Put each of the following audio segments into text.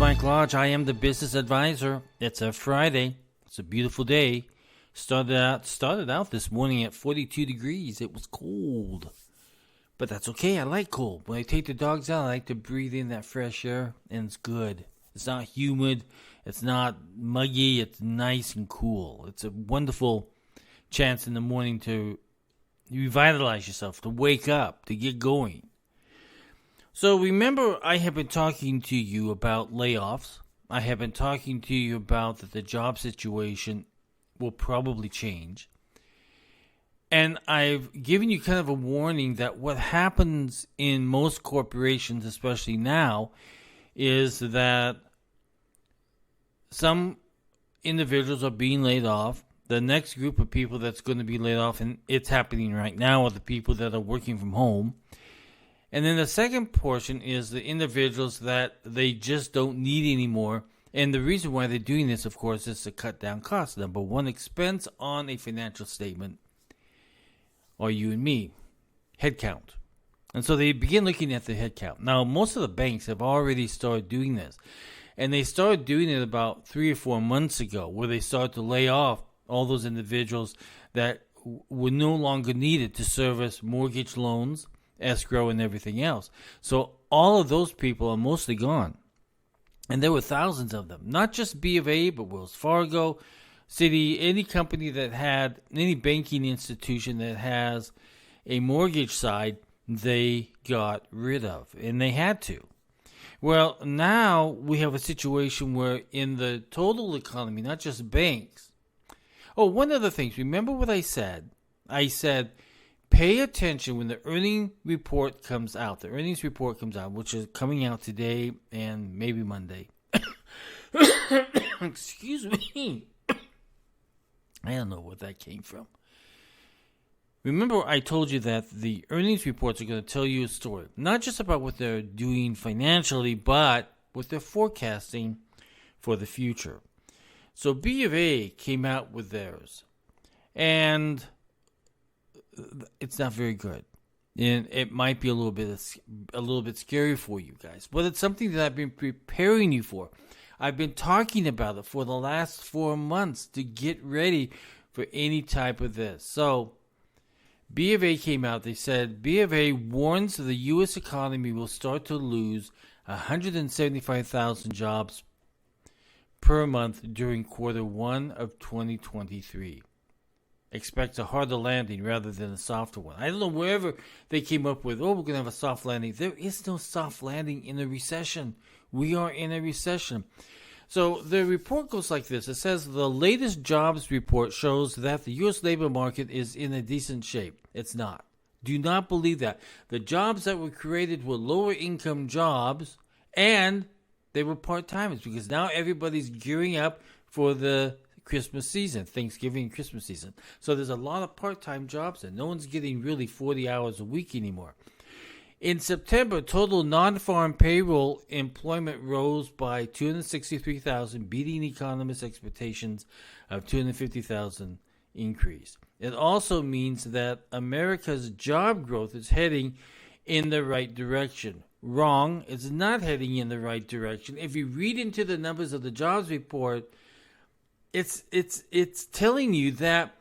Mike Lodge. I am the business advisor. It's a Friday. It's a beautiful day. Started out this morning at 42 degrees. It was cold. But that's okay. I like cold. When I take the dogs out, I like to breathe in that fresh air, and it's good. It's not humid. It's not muggy. It's nice and cool. It's a wonderful chance in the morning to revitalize yourself, to wake up, to get going. So remember, I have been talking to you about layoffs. I have been talking to you about that the job situation will probably change. And I've given you kind of a warning that what happens in most corporations, especially now, is that some individuals are being laid off. The next group of people that's going to be laid off, and it's happening right now, are the people that are working from home. And then the second portion is the individuals that they just don't need anymore. And the reason why they're doing this, of course, is to cut down costs. Number one expense on a financial statement, or you and me, headcount. And so they begin looking at the headcount. Now, most of the banks have already started doing this. And they started doing it about 3 or 4 months ago, where they started to lay off all those individuals that were no longer needed to service mortgage loans, escrow, and everything else. So all of those people are mostly gone. And there were thousands of them. Not just BofA, but Wells Fargo, Citi, any company that had, any banking institution that has a mortgage side, they got rid of. And they had to. Well, now we have a situation where in the total economy, not just banks. Oh, one of the things, remember what I said? I said, pay attention when the earnings report comes out. The earnings report comes out, which is coming out today and maybe Monday. Excuse me. I don't know where that came from. Remember, I told you that the earnings reports are going to tell you a story. Not just about what they're doing financially, but what they're forecasting for the future. So BofA came out with theirs. And it's not very good. And it might be a little bit scary for you guys. But it's something that I've been preparing you for. I've been talking about it for the last 4 months to get ready for any type of this. So BofA came out. They said BofA warns the U.S. economy will start to lose 175,000 jobs per month during quarter one of 2023. Expect a harder landing rather than a softer one. I don't know wherever they came up with, we're going to have a soft landing. There is no soft landing in a recession. We are in a recession. So the report goes like this. It says the latest jobs report shows that the U.S. labor market is in a decent shape. It's not. Do not believe that. The jobs that were created were lower income jobs, and they were part-timers, because now everybody's gearing up for the Christmas season, Thanksgiving and Christmas season. So there's a lot of part-time jobs, and no one's getting really 40 hours a week anymore. In September, total non-farm payroll employment rose by 263,000, beating economists' expectations of 250,000 increase. It also means that America's job growth is heading in the right direction. Wrong. It's not heading in the right direction. If you read into the numbers of the jobs report, it's telling you that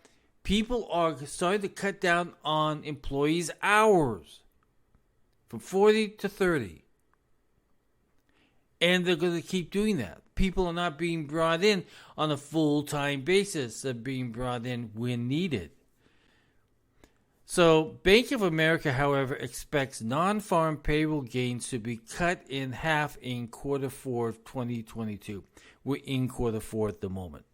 people are starting to cut down on employees' hours from 40 to 30. And they're going to keep doing that. People are not being brought in on a full-time basis. They're being brought in when needed. So Bank of America, however, expects non-farm payroll gains to be cut in half in quarter four of 2022. We're in quarter four at the moment.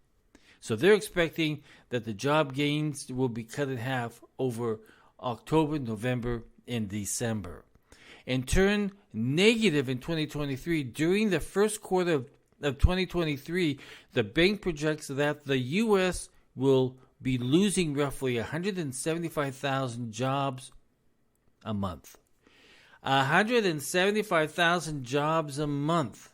So they're expecting that the job gains will be cut in half over October, November, and December, and turn negative in 2023. During the first quarter of 2023, the bank projects that the U.S. will be losing roughly 175,000 jobs a month. 175,000 jobs a month.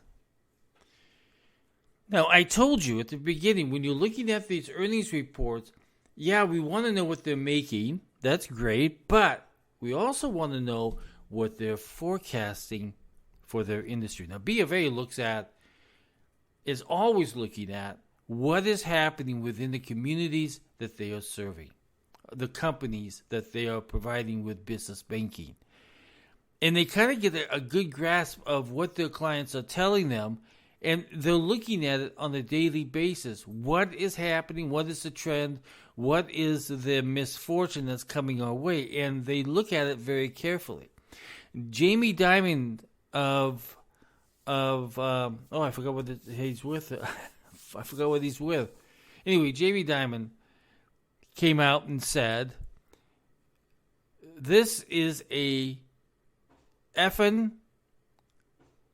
Now, I told you at the beginning, when you're looking at these earnings reports, yeah, we want to know what they're making. That's great. But we also want to know what they're forecasting for their industry. Now, BofA looks at is always looking at what is happening within the communities that they are serving, the companies that they are providing with business banking. And they kind of get a good grasp of what their clients are telling them, and they're looking at it on a daily basis. What is happening? What is the trend? What is the misfortune that's coming our way? And they look at it very carefully. Jamie Dimon I forgot what he's with. I forgot what he's with. Anyway, Jamie Dimon came out and said, this is a effing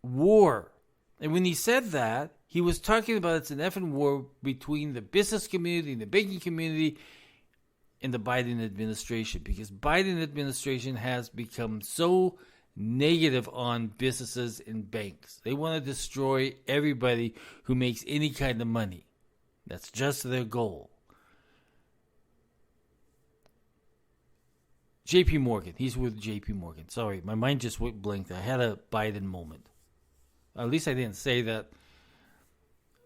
war. And when he said that, he was talking about it's an effing war between the business community and the banking community and the Biden administration, because Biden administration has become so negative on businesses and banks. They want to destroy everybody who makes any kind of money. That's just their goal. JP Morgan. He's with JP Morgan. Sorry, my mind just went blank. I had a Biden moment. At least I didn't say that.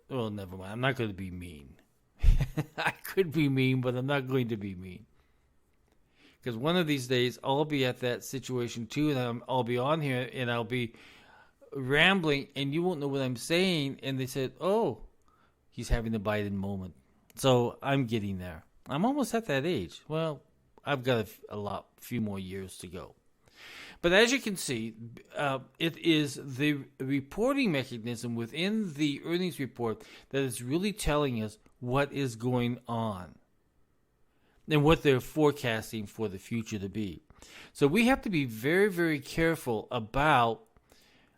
Well, never mind. I'm not going to be mean. I could be mean, but I'm not going to be mean. Because one of these days, I'll be at that situation too, and I'll be on here, and I'll be rambling, and you won't know what I'm saying. And they said, oh, he's having a Biden moment. So I'm getting there. I'm almost at that age. Well, I've got a few more years to go. But as you can see, it is the reporting mechanism within the earnings report that is really telling us what is going on and what they're forecasting for the future to be. So we have to be very, very careful about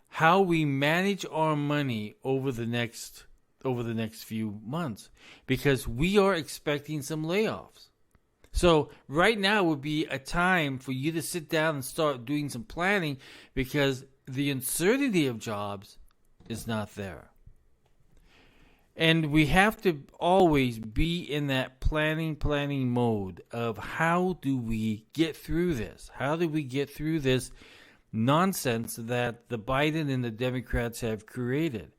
how we manage our money over the next few months, because we are expecting some layoffs. So right now would be a time for you to sit down and start doing some planning, because the uncertainty of jobs is not there. And we have to always be in that planning mode of how do we get through this? How do we get through this nonsense that the Biden and the Democrats have created?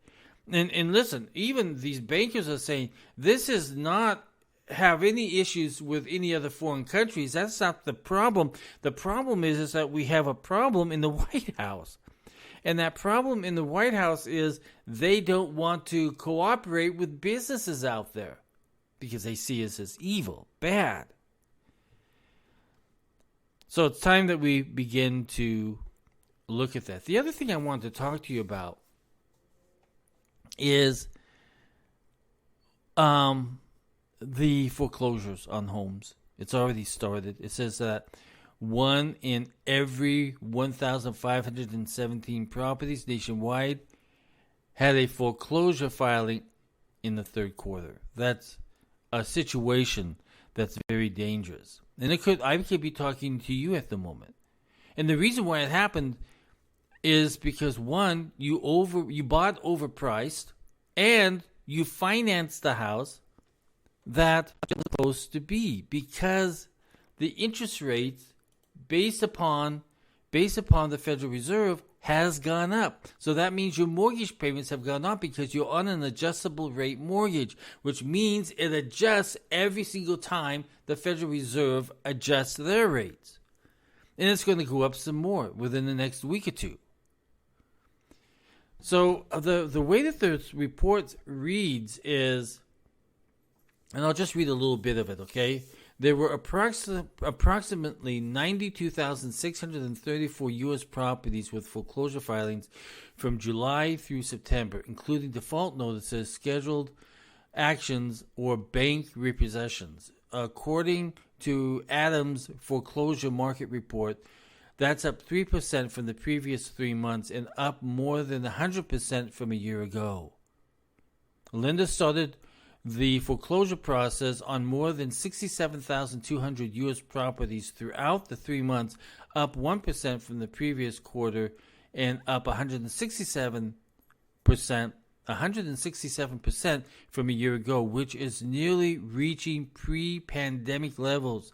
And listen, even these bankers are saying this is not have any issues with any other foreign countries. That's not the problem. The problem is that we have a problem in the White House. And that problem in the White House is they don't want to cooperate with businesses out there because they see us as evil, bad. So it's time that we begin to look at that. The other thing I wanted to talk to you about is the foreclosures on homes. It's already started. It says that 1 in every 1,517 properties nationwide had a foreclosure filing in the third quarter. That's a situation that's very dangerous. And I could be talking to you at the moment. And the reason why it happened is because, one, you bought overpriced, and you financed the house that was supposed to be, because the interest rates based upon the Federal Reserve has gone up. So that means your mortgage payments have gone up because you're on an adjustable rate mortgage, which means it adjusts every single time the Federal Reserve adjusts their rates. And it's going to go up some more within the next week or two. So the way that the report reads is, and I'll just read a little bit of it, okay? There were approximately 92,634 U.S. properties with foreclosure filings from July through September, including default notices, scheduled actions, or bank repossessions. According to Adams' foreclosure market report, that's up 3% from the previous 3 months and up more than 100% from a year ago. Linda started the foreclosure process on more than 67,200 U.S. properties throughout the 3 months, up 1% from the previous quarter and up 167% from a year ago, which is nearly reaching pre-pandemic levels,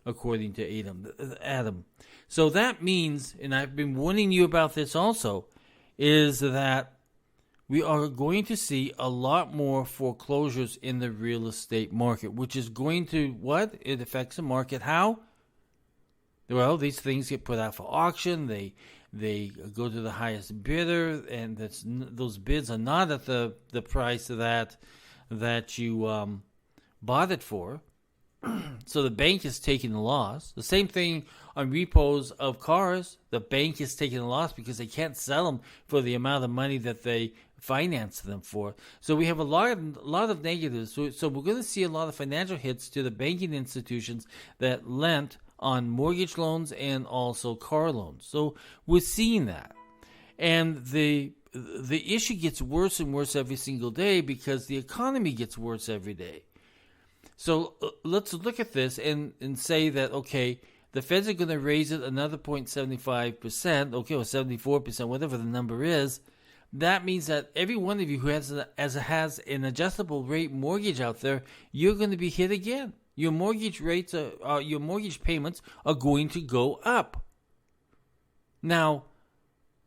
according to Adam. So that means, and I've been warning you about this also, is that we are going to see a lot more foreclosures in the real estate market, which is going to, what? It affects the market. How? Well, these things get put out for auction. They go to the highest bidder, and those bids are not at the price that you bought it for. So the bank is taking the loss. The same thing on repos of cars. The bank is taking the loss because they can't sell them for the amount of money that they finance them for. So we have a lot of negatives. So we're going to see a lot of financial hits to the banking institutions that lent on mortgage loans and also car loans. So we're seeing that. And the issue gets worse and worse every single day because the economy gets worse every day. So let's look at this and say that, okay, the Feds are going to raise it another 0.75%, okay, or 74%, whatever the number is. That means that every one of you who has an adjustable rate mortgage out there, you're going to be hit again. Your mortgage rates, your mortgage payments are going to go up. Now,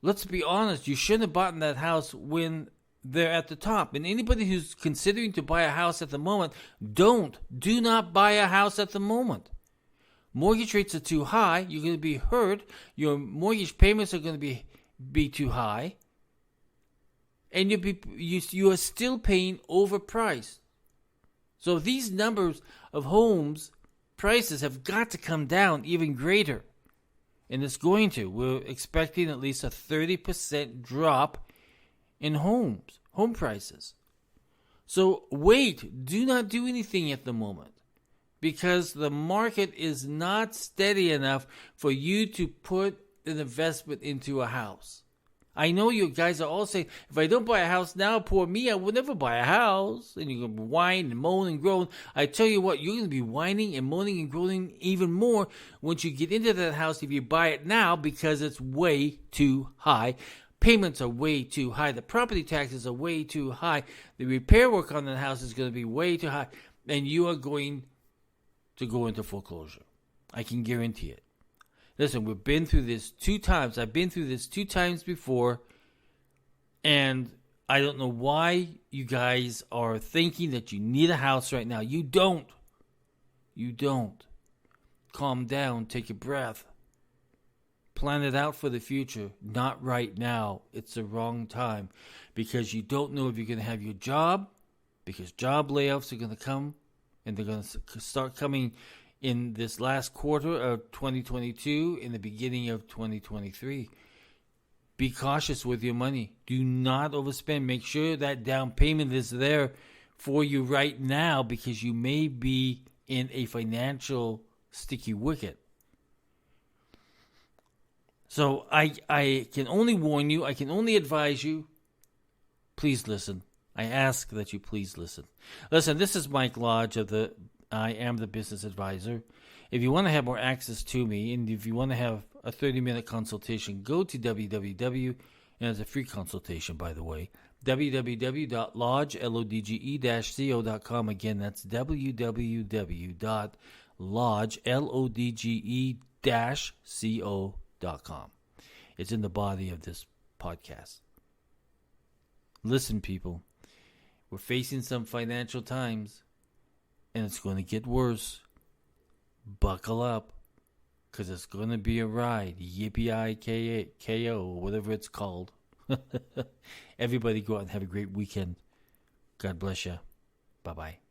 let's be honest, you shouldn't have bought that house when they're at the top. And anybody who's considering to buy a house at the moment, do not buy a house at the moment. Mortgage rates are too high. You're going to be hurt. Your mortgage payments are going to be too high. And you are still paying overpriced. So these numbers of homes prices have got to come down even greater. And it's going to. We're expecting at least a 30% drop in home prices. So wait, do not do anything at the moment because the market is not steady enough for you to put an investment into a house. I know you guys are all saying, if I don't buy a house now, poor me, I will never buy a house. And you're going to whine and moan and groan. I tell you what, you're going to be whining and moaning and groaning even more once you get into that house if you buy it now because it's way too high. Payments are way too high. The property taxes are way too high. The repair work on the house is going to be way too high. And you are going to go into foreclosure. I can guarantee it. Listen, we've been through this 2 times. I've been through this 2 times before. And I don't know why you guys are thinking that you need a house right now. You don't. You don't. Calm down. Take a breath. Plan it out for the future. Not right now. It's the wrong time. Because you don't know if you're going to have your job. Because job layoffs are going to come. And they're going to start coming in this last quarter of 2022, in the beginning of 2023. Be cautious with your money. Do not overspend. Make sure that down payment is there for you right now because you may be in a financial sticky wicket. So I can only warn you. I can only advise you. Please listen. I ask that you please listen. Listen, this is Mike Lodge of I am the business advisor. If you want to have more access to me, and if you want to have a 30-minute consultation, go to www, and it's a free consultation, by the way, www.lodge-co.com. Again, that's www.lodge-co.com. It's in the body of this podcast. Listen, people, we're facing some financial times. And it's going to get worse. Buckle up. Because it's going to be a ride. Yippee-ki-ko, or whatever it's called. Everybody go out and have a great weekend. God bless you. Bye-bye.